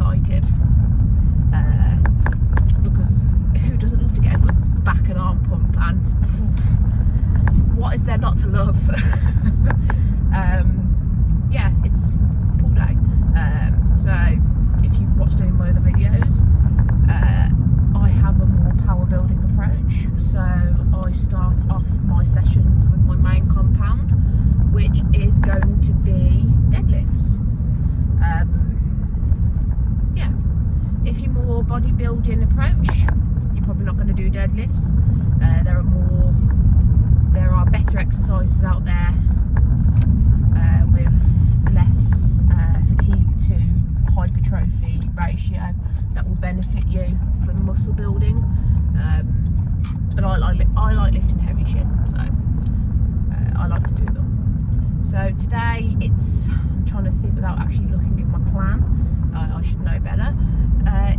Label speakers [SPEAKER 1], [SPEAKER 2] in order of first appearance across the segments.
[SPEAKER 1] excited because who doesn't love to get a good back and arm pump, and what is there not to love? Yeah, it's pull day. So if you've watched any of my other videos, I have a more power building approach. So I start off my sessions with my main compound, which is going to be deadlifts. Yeah, if you're more bodybuilding approach, you're probably not going to do deadlifts. There are better exercises out there with less fatigue to hypertrophy ratio that will benefit you for muscle building. But I like lifting heavy shit, so I like to do them. So today I'm trying to think without actually looking at my plan. I should know better.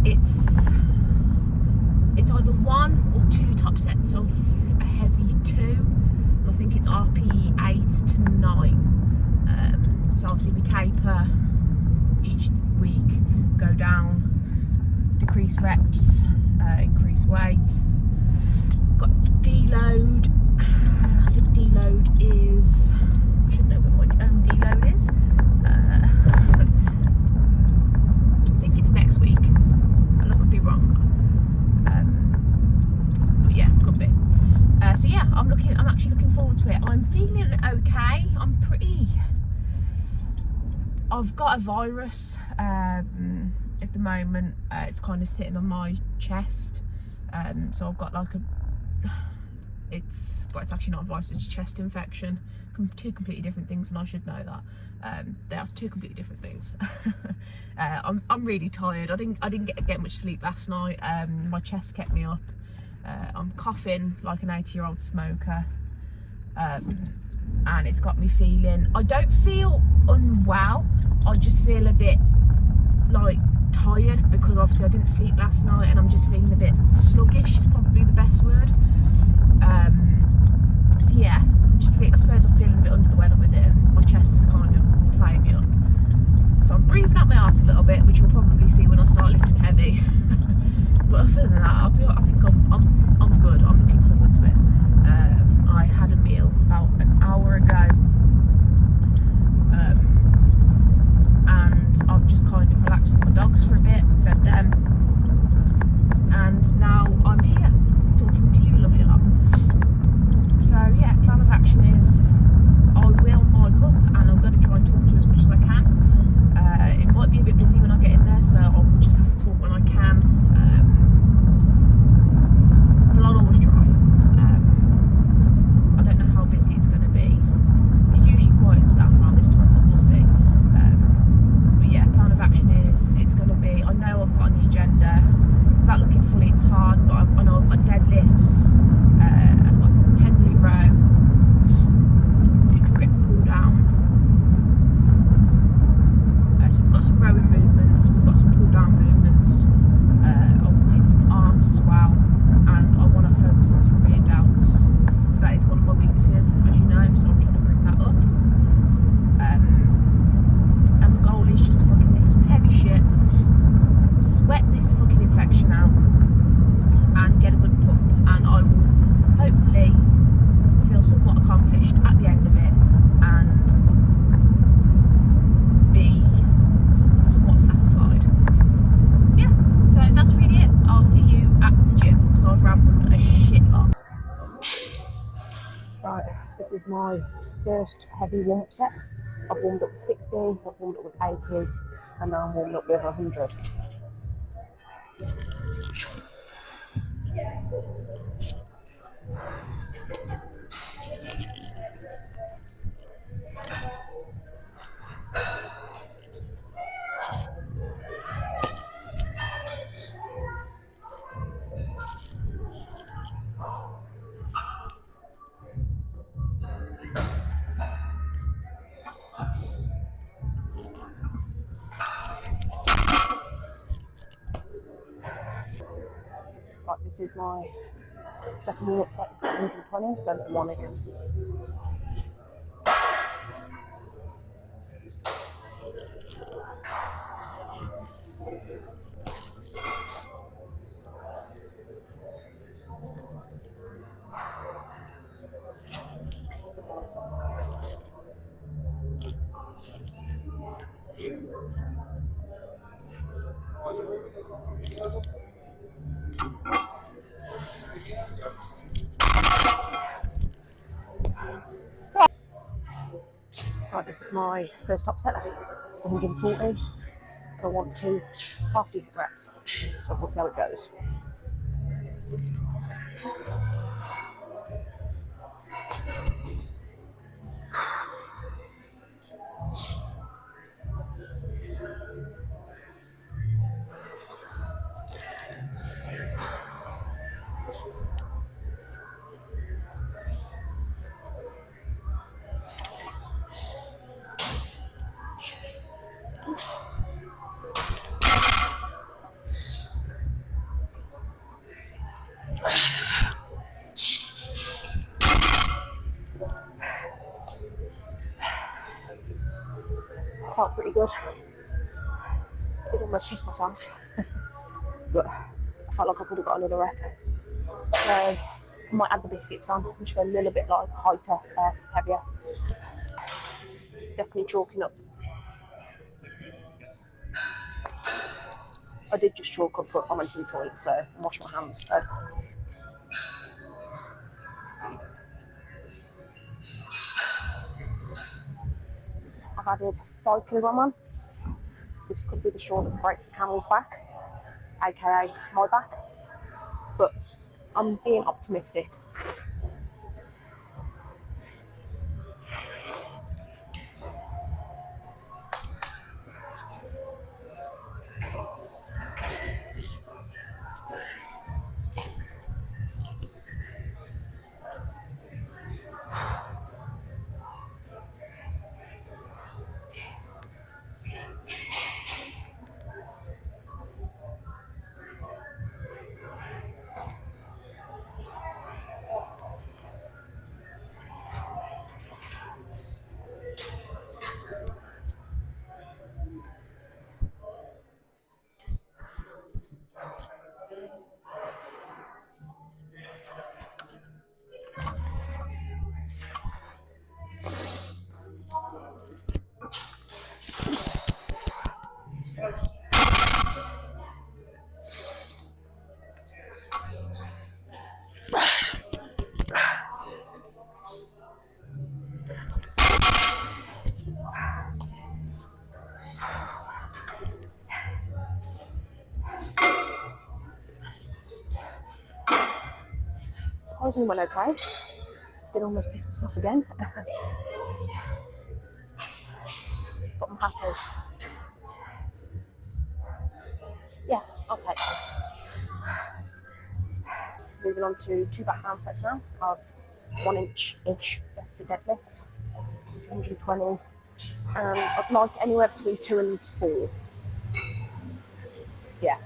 [SPEAKER 1] It's either 1 or 2 top sets of a heavy 2. I think it's RP 8 to 9. So obviously we taper each week, go down, decrease reps, increase weight. Got deload. I think deload is, I should know when my deload is. I think it's next week, and I could be wrong. But yeah, could be. So yeah, I'm actually looking forward to it. I'm feeling okay. I've got a virus at the moment. It's kind of sitting on my chest. So I've got like it's actually not a virus, it's a chest infection. 2 completely different things, and I should know that. They are 2 completely different things. I'm really tired. I didn't get much sleep last night. My chest kept me up. I'm coughing like an 80-year-old smoker, and it's got me feeling, I don't feel unwell, I just feel a bit like tired, because obviously I didn't sleep last night, and I'm just feeling a bit sluggish is probably the best word. So yeah, I suppose I'm feeling a bit under the weather with it, and my chest is kind of playing me up. So I'm breathing out my arse a little bit, which you'll probably see when I start lifting heavy. But other than that, I think I'm good. I'm looking forward to it. I had a meal about an hour ago, and I've just kind of relaxed with my dogs for a bit and fed them, and now I'm here talking to you lovely lot. So yeah, plan of action is I will mic up, and I'm going to try and talk to as much as I can. It might be a bit busy when I get in there, so I'll just have to talk when I can. But I'll always try. I don't know how busy it's going to be. It usually quiets down around this time, but we'll see. But yeah, plan of action is it's going to be, I know I've got on the agenda, without looking fully, it's hard, but I know I've got deadlifts, I've got pendulum row, neutral grip pull down. So we've got some rowing movements, we've got some pull down movements, I'll hit some arms as well, and I want to focus on some rear delts, because that is one of my weaknesses, as you know, so I'm trying to bring that up. And the goal is just to fucking lift some heavy shit, sweat this fucking infection out, and get a good pump, and I will hopefully feel somewhat accomplished at the end of it, and be somewhat satisfied. Yeah, so that's really it. I'll see you at the gym, because I've rambled a shit lot. Right, this is my first heavy warm-up set. I've warmed up with 60, I've warmed up with 80, and now I'm warming up with 100. Right, this is my second warm-up set, it's 120, then 1 again. Right, this is my first upset. This is 140. I want to half decent reps, so we'll see how it goes. Felt pretty good. Did almost piss myself, but I felt like I could have got another rep. So I might add the biscuits on and just go a little bit like heavier. Definitely chalking up. I did just chalk up, but I went to the toilet, so I washed my hands. So. I've added 5 kilogram on. This could be the straw that breaks the camel's back, aka my back, but I'm being optimistic. Surprisingly went okay. Did almost piss myself again. But I'm happy. Yeah, I'll take that. Moving on to 2 back down sets now of 1 inch-ish deficit deadlifts. It's 120. I'd like anywhere between 2 and 4. Yeah.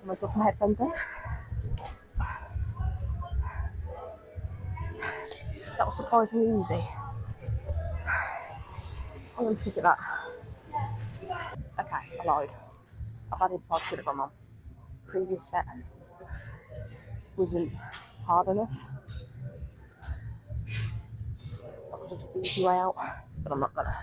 [SPEAKER 1] Almost lost my headphones in. That was surprisingly easy. I'm going to stick at that. Okay, I lied. I've added 5 kilogram on. Previous set wasn't hard enough. I could have took the easy way out, but I'm not gonna.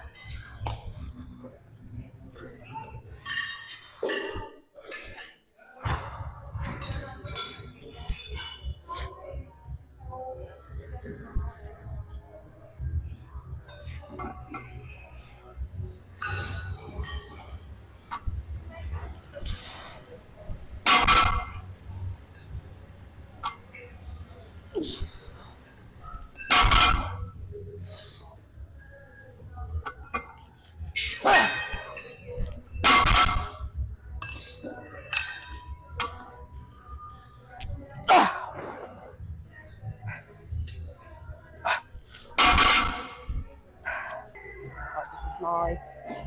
[SPEAKER 1] my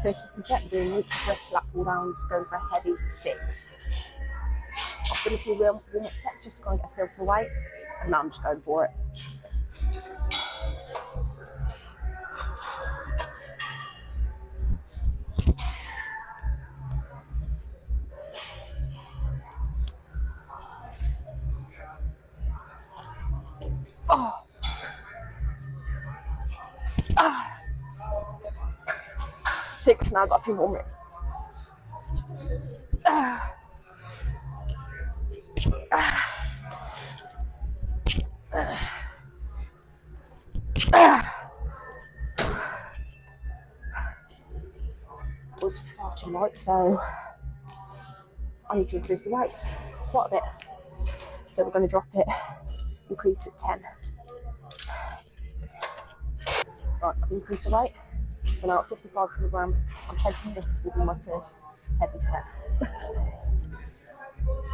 [SPEAKER 1] first working set. I'm doing root split, lat pull downs, going for a heavy 6. I've done a few warm-up sets just to kind of get a feel for the weight, and now I'm just going for it. Oh. 6 now, I've got a few more minutes. It was far too light, so I need to increase the weight quite a bit. So we're going to drop it, increase it 10. Right, I've increased the weight. We're now at 55 kilogram. I'm heading this will be my first heavy set.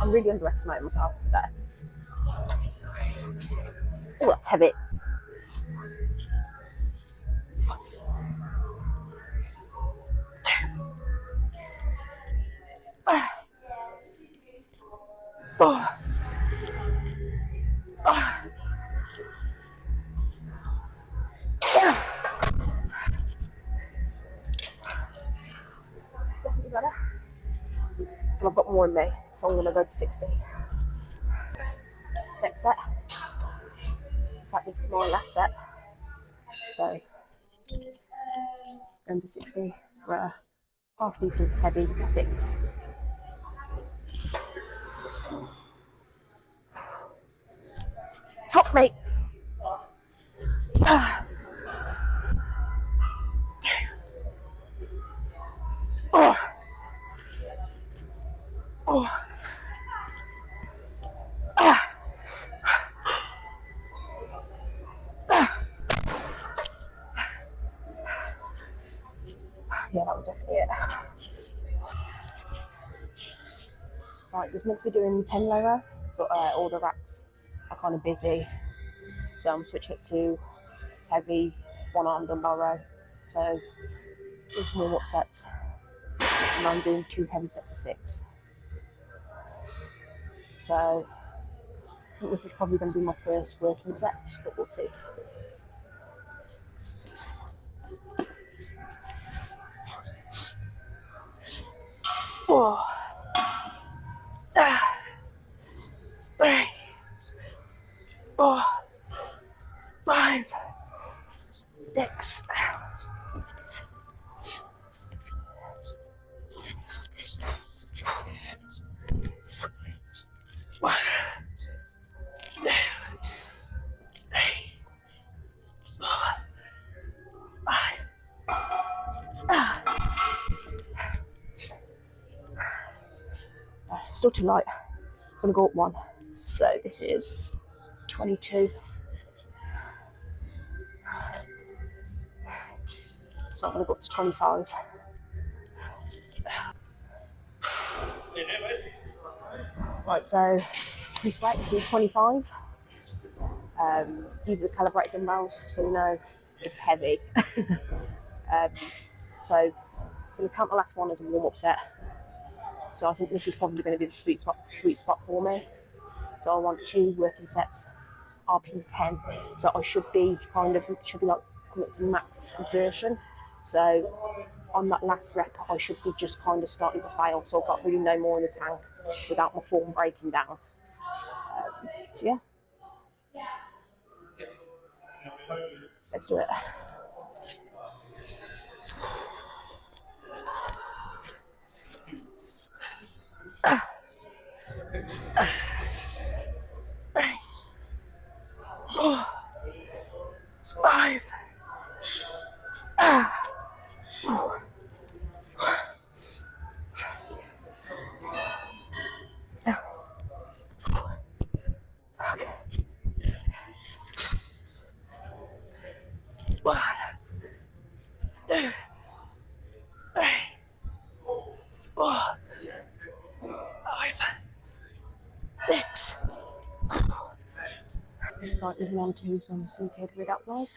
[SPEAKER 1] I'm really underestimating myself there. Oh, that's heavy. Oh. Definitely better. And I've got more in me, so I'm going to go to 60. Next set. In fact, this is my last set. So, going to 60 for a half decent heavy 6. Top mate. Oh. Oh. Yeah, that was definitely it. Right, was meant to be doing 10 lower, but all the racks are kind of busy, so I'm switching it to heavy 1-arm dumbbell row. So it's more warm-up sets, and I'm doing 2 heavy sets of 6. So I think this is probably going to be my first working set, but we'll see. Oh. 3, 4, 5, 6. One, 2, 3, 4, 5. Still too light. I'm gonna go up 1. So this is 22. So I'm gonna go up to 25. Right, so increase weight to 25. These are calibrated dumbbells, so you know it's heavy. So I'm going to count the last one as a warm-up set. So I think this is probably going to be the sweet spot for me. So I want 2 working sets, RP 10. So I should be like coming up to max exertion. So on that last rep, I should be just kind of starting to fail. So I've got really no more in the tank without my form breaking down. So yeah, let's do it. Oh, 5. Okay. 1, 2, 3, 4, 5, 6. Right, moving on to some seated rig up flies.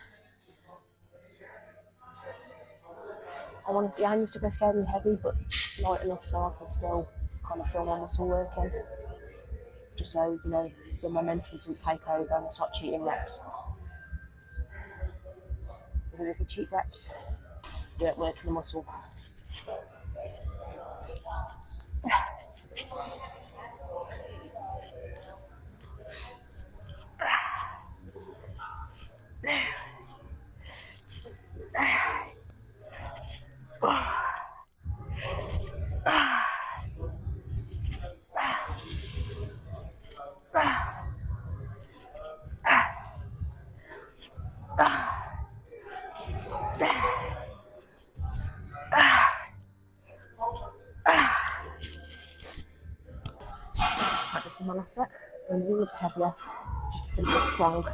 [SPEAKER 1] I want the aim is to go fairly heavy, but light enough so I can still kind of feel my muscle working. Just so, you know, the momentum doesn't take over and I start cheating reps. Because if you cheat reps, you don't work in the muscle. Right, this is my last set. I'm a little bit heavier, just to finish it strong.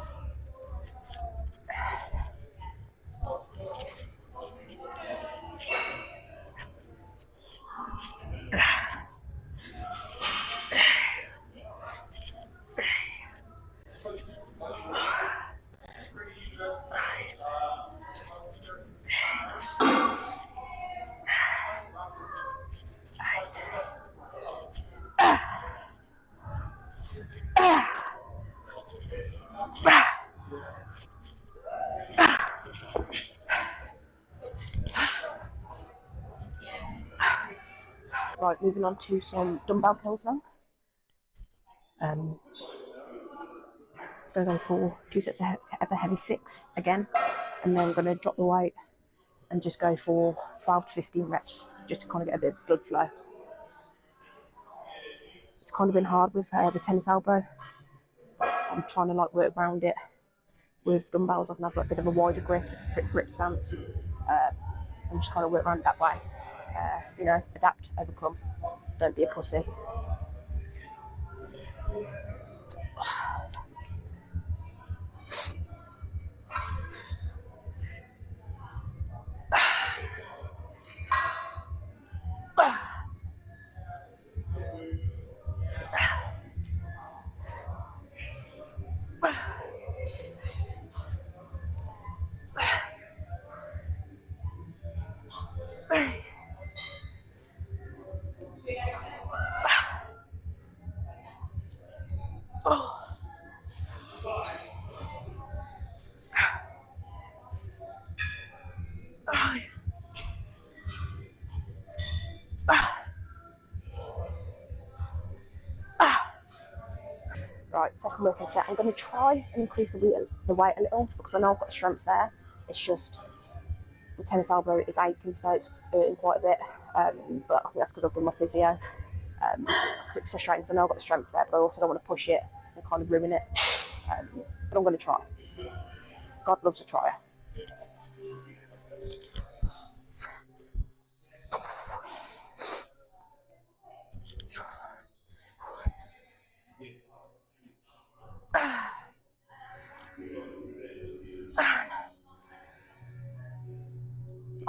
[SPEAKER 1] Right, moving on to some dumbbell pulls now. Gonna go for 2 sets of a heavy 6 again, and then I'm gonna drop the weight and just go for 12 to 15 reps, just to kind of get a bit of blood flow. It's kind of been hard with the tennis elbow. I'm trying to like work around it with dumbbells. I can have like a bit of a wider grip stance, and just kind of work around it that way. You know, adapt, overcome. Don't be a pussy. Right, second working set. I'm going to try and increase the weight a little because I know I've got the strength there. It's just the tennis elbow is aching, so it's hurting quite a bit. But I think that's because I've done my physio. It's frustrating because I know I've got the strength there, but I also don't want to push it and kind of ruin it. But I'm going to try. God loves a tryer.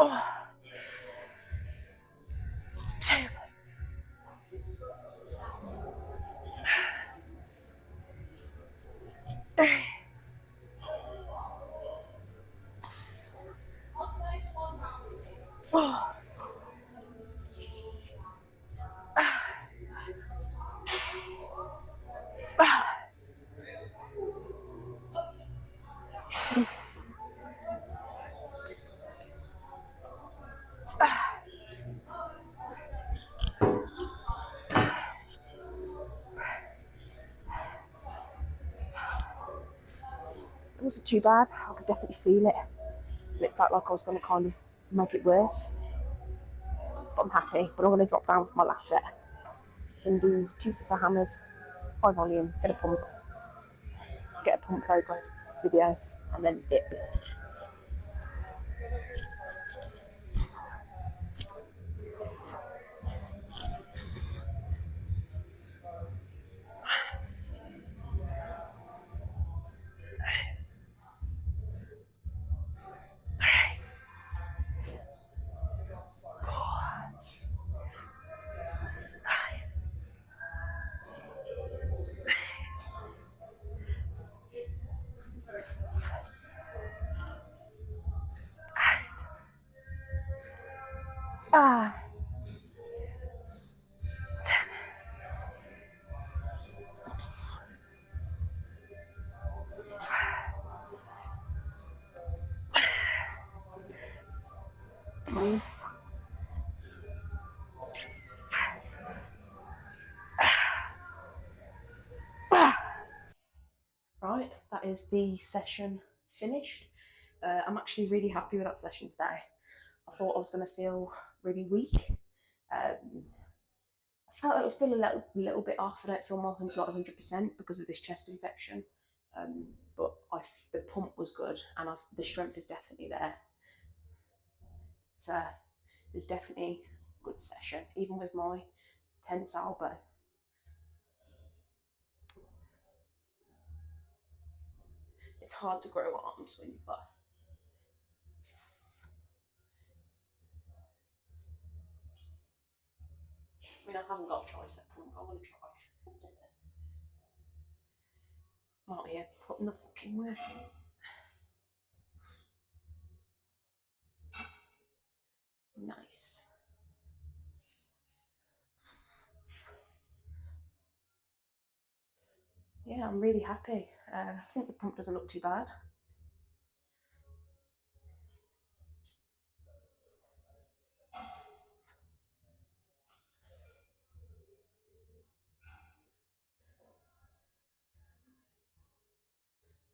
[SPEAKER 1] Oh. 2. It wasn't too bad. I could definitely feel it. It felt like I was going to kind of make it worse. But I'm happy. But I'm going to drop down for my last set and do 2 sets of hammers, high volume, get a pump progress video, and then dip. Ah. Right, that is the session finished. I'm actually really happy with that session today. I thought I was going to feel really weak. I felt it was feeling a little bit off. I don't feel more than like 100% because of this chest infection. But the pump was good, and the strength is definitely there. So it was definitely a good session, even with my tense elbow. It's hard to grow arms when you've got. I mean, I haven't got a tricep pump. I want to try. I'm out here putting the fucking work in. Nice. Yeah, I'm really happy. I think the pump doesn't look too bad.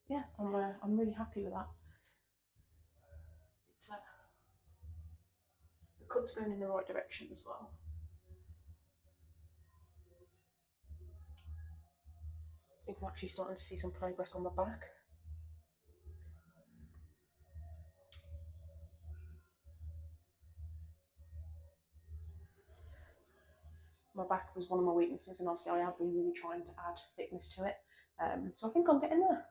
[SPEAKER 1] Yeah, I'm really happy with that. It's the cut's going in the right direction as well. I think I'm actually starting to see some progress on the back. My back was one of my weaknesses, and obviously I have been really trying to add thickness to it. So I think I'm getting there.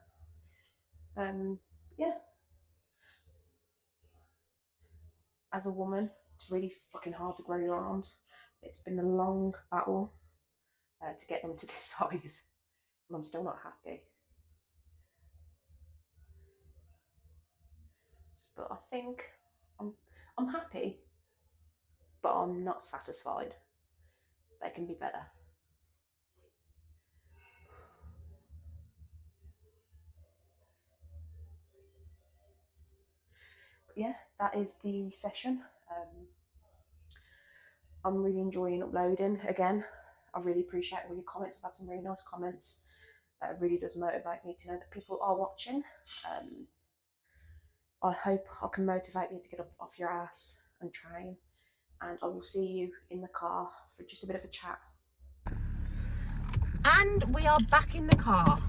[SPEAKER 1] Yeah. As a woman, it's really fucking hard to grow your arms. It's been a long battle to get them to this size, and I'm still not happy. But I think I'm happy, but I'm not satisfied. They can be better. But yeah, that is the session. I'm really enjoying uploading again. I really appreciate all your comments. I've had some really nice comments. It really does motivate me to know that people are watching. I hope I can motivate you to get up off your ass and train. And I will see you in the car for just a bit of a chat. And we are back in the car.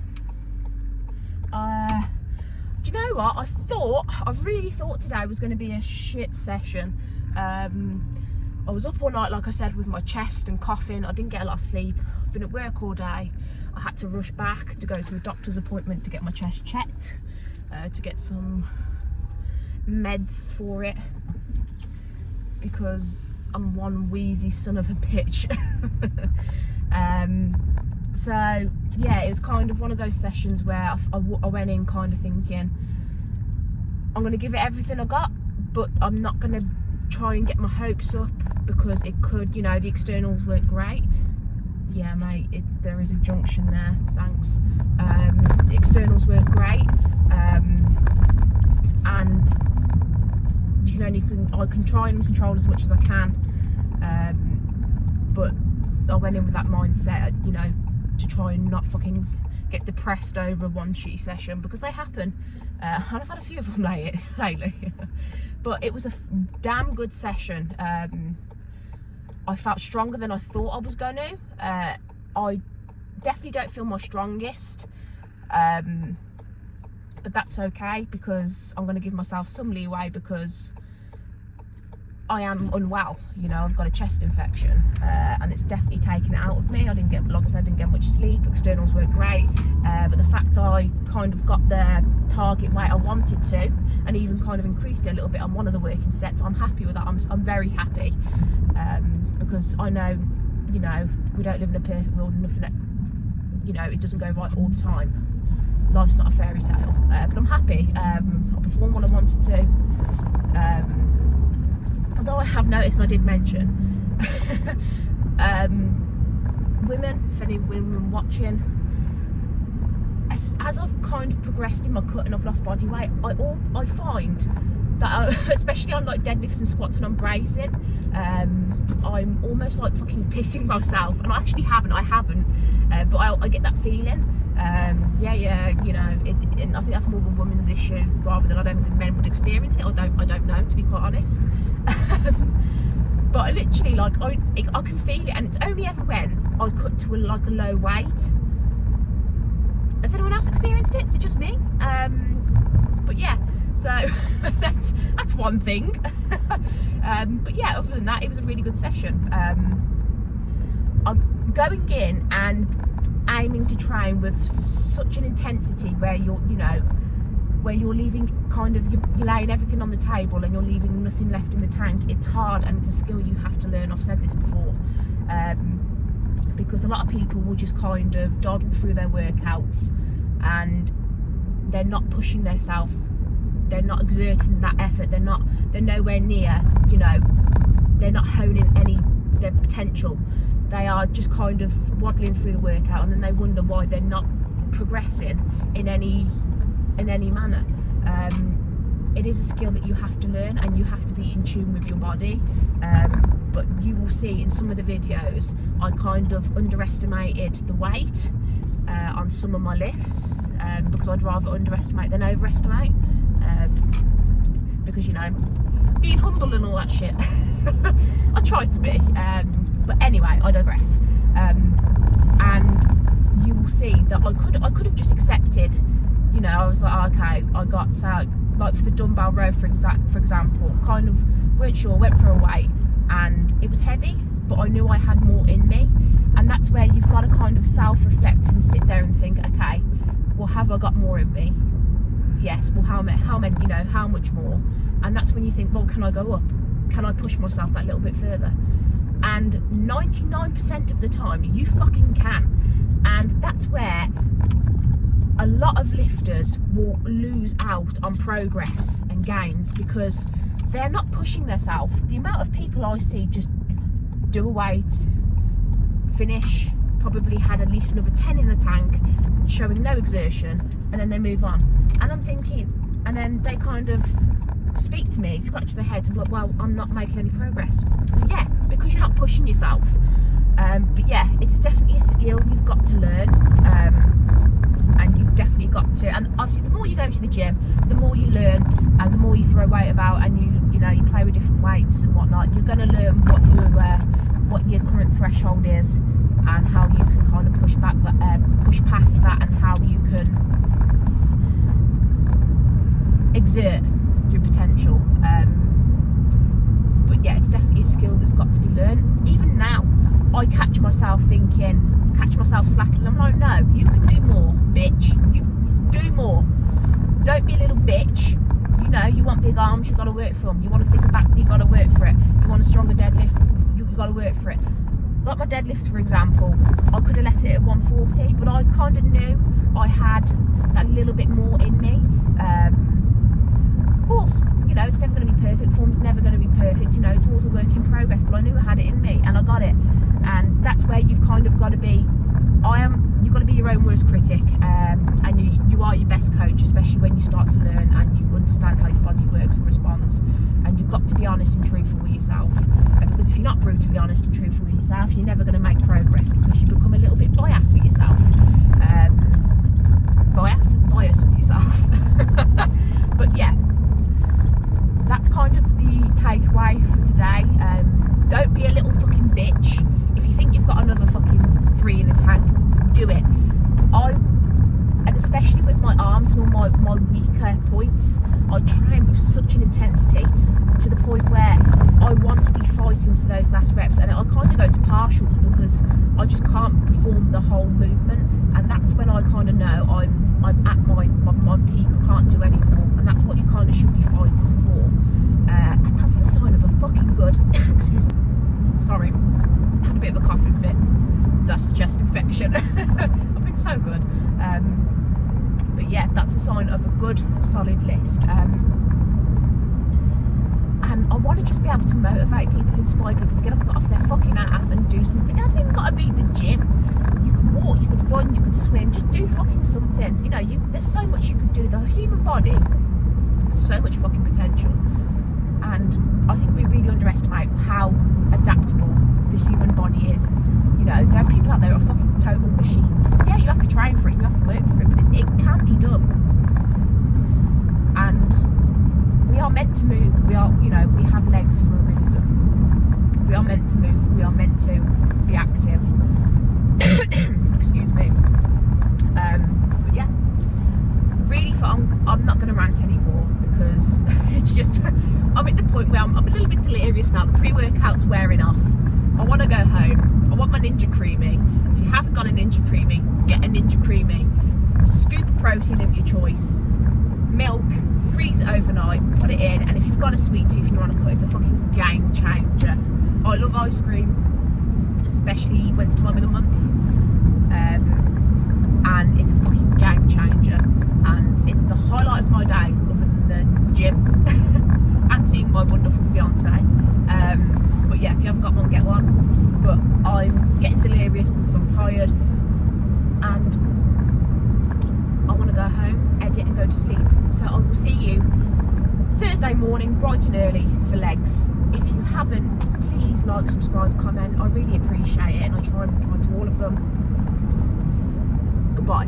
[SPEAKER 1] Do you know what? I really thought today was going to be a shit session. I was up all night, like I said, with my chest and coughing. I didn't get a lot of sleep. I've been at work all day. I had to rush back to go to a doctor's appointment to get my chest checked, to get some meds for it, because I'm one wheezy son of a bitch. So yeah, it was kind of one of those sessions where I went in kind of thinking, I'm going to give it everything I got, but I'm not going to try and get my hopes up, because it could, you know, the externals weren't great. Yeah, mate, there is a junction there, thanks. The externals weren't great, and I can try and control as much as I can, but I went in with that mindset, you know, to try and not fucking get depressed over one shitty session, because they happen, and I've had a few of them lately. But it was a damn good session. I felt stronger than I thought I was going to. I definitely don't feel my strongest, but that's okay, because I'm going to give myself some leeway, because I am unwell, you know, I've got a chest infection, and it's definitely taken it out of me. I didn't get, like I said, I didn't get much sleep, externals weren't great, but the fact I kind of got the target weight I wanted to, and even kind of increased it a little bit on one of the working sets, I'm happy with that. I'm very happy, because I know, you know, we don't live in a perfect world, and nothing, you know, it doesn't go right all the time. Life's not a fairy tale, but I'm happy. I performed what I wanted to. although I have noticed, and I did mention, women, if any women watching, as I've kind of progressed in my cut and I've lost body weight, I find that especially on like deadlifts and squats when I'm bracing, I'm almost like fucking pissing myself, and I haven't, but I get that feeling. Yeah, you know, and I think that's more of a woman's issue rather than, I don't think men would experience it. I don't know, to be quite honest. But I literally, like, I can feel it, and it's only ever when I cut to a low weight. Has anyone else experienced it? Is it just me? But yeah, so that's one thing. But yeah, other than that, it was a really good session. I'm going in and aiming to train with such an intensity where you're leaving kind of, you're laying everything on the table and you're leaving nothing left in the tank. It's hard, and it's a skill you have to learn. I've said this before, because a lot of people will just kind of dawdle through their workouts and they're not pushing themselves, they're not exerting that effort, they're nowhere near, you know, they're not honing their potential. They are just kind of waddling through the workout, and then they wonder why they're not progressing in any manner. It is a skill that you have to learn, and you have to be in tune with your body. But you will see in some of the videos, I kind of underestimated the weight on some of my lifts, because I'd rather underestimate than overestimate, because, you know, being humble and all that shit. I try to be, but anyway, I digress. And you will see that I could have just accepted, you know, I was like, oh, okay, I got, so like for the dumbbell row for example, kind of weren't sure, went for a weight and it was heavy, but I knew I had more in me. And that's where you've got to kind of self-reflect and sit there and think, okay, well, have I got more in me? Yes. Well, how many, you know, how much more? And that's when you think, well, can I go up? Can I push myself that little bit further? And 99% of the time you fucking can. And that's where a lot of lifters will lose out on progress and gains, because they're not pushing themselves. The amount of people I see just do a weight, finish, probably had at least another 10 in the tank, showing no exertion, and then they move on. And I'm thinking, and then they kind of speak to me, scratch their heads, and be like, well, I'm not making any progress. Yeah, because you're not pushing yourself. But yeah, it's definitely a skill you've got to learn, and you've definitely got to. And obviously, the more you go to the gym, the more you learn, and the more you throw weight about, and you know, you play with different weights and whatnot. You're going to learn what your current threshold is, and how you can kind of push past that, and how you can exert your potential. But yeah, it's definitely a skill that's got to be learned. Even now, I catch myself slacking. I'm like, no, you can do more, bitch. You do more. Don't be a little bitch. You know, you want big arms, you got to work for them. You want a thicker back, you got to work for it. You want a stronger deadlift, you got to work for it. Like my deadlifts, for example, I could have left it at 140, but I kind of knew I had that little bit more in me. Of course, you know, it's never going to be perfect. Form's never going to be perfect. You know, it's always a work in progress, but I knew I had it in me, and I got it. And that's where you've kind of got to be. You've got to be your own worst critic, and you are your best coach, especially when you start to learn and you understand how your body works and responds. And you've got to be honest and truthful with yourself, because if you're not brutally honest and truthful with yourself, you're never going to make progress, because you become a little bit biased with yourself. Biased with yourself. But yeah, that's kind of the takeaway for today. Don't be a little fucking bitch. If you think you've got another fucking 3 in the tank, do it. And especially with my arms and all my weaker points, I train with such an intensity to the point where I want to be fighting for those last reps, and I kind of go to partials because I just can't perform the whole movement, and that's when I kind of know I'm at my peak. I can't do any more, and that's what you kind of should be fighting for. And that's the sign of a fucking good excuse me, sorry, had a bit of a coughing fit. That's a chest infection. I've been so good. But yeah, that's a sign of a good solid lift. And and I want to just be able to motivate people, inspire people to get up off their fucking ass and do something. It hasn't even got to be the gym. You could walk, you could run, you could swim, just do fucking something. You know, there's so much you could do. The human body has so much fucking potential, and I think we really underestimate how adaptable the human body is. You know, there are people out there who are fucking total machines. Yeah, you have to train for it, you have to work for it, but it can be done. And we are meant to move. We are, you know, we have legs for a reason. We are meant to move. We are meant to be active. Excuse me. But yeah, really fun. I'm not going to rant anymore because it's just, I'm at the point where I'm a little bit delirious now. The pre-workout's wearing off. I want to go home. I want my Ninja Creamy. If you haven't got a Ninja Creamy, get a Ninja Creamy. Scoop of protein of your choice. Milk, freeze it overnight, put it in, and if you've got a sweet tooth and you want to cut, it's a fucking game changer. I love ice cream, especially when it's time of the month, and it's a fucking game changer, and it's the highlight of my day other than the gym and seeing my wonderful fiance. But yeah, if you haven't got one, get one. But I'm getting delirious because I'm tired and I want to go home, edit and go to sleep. So I will see you Thursday morning, bright and early, for legs. If you haven't, please like, subscribe, comment. I really appreciate it, and I try and reply to all of them. Goodbye.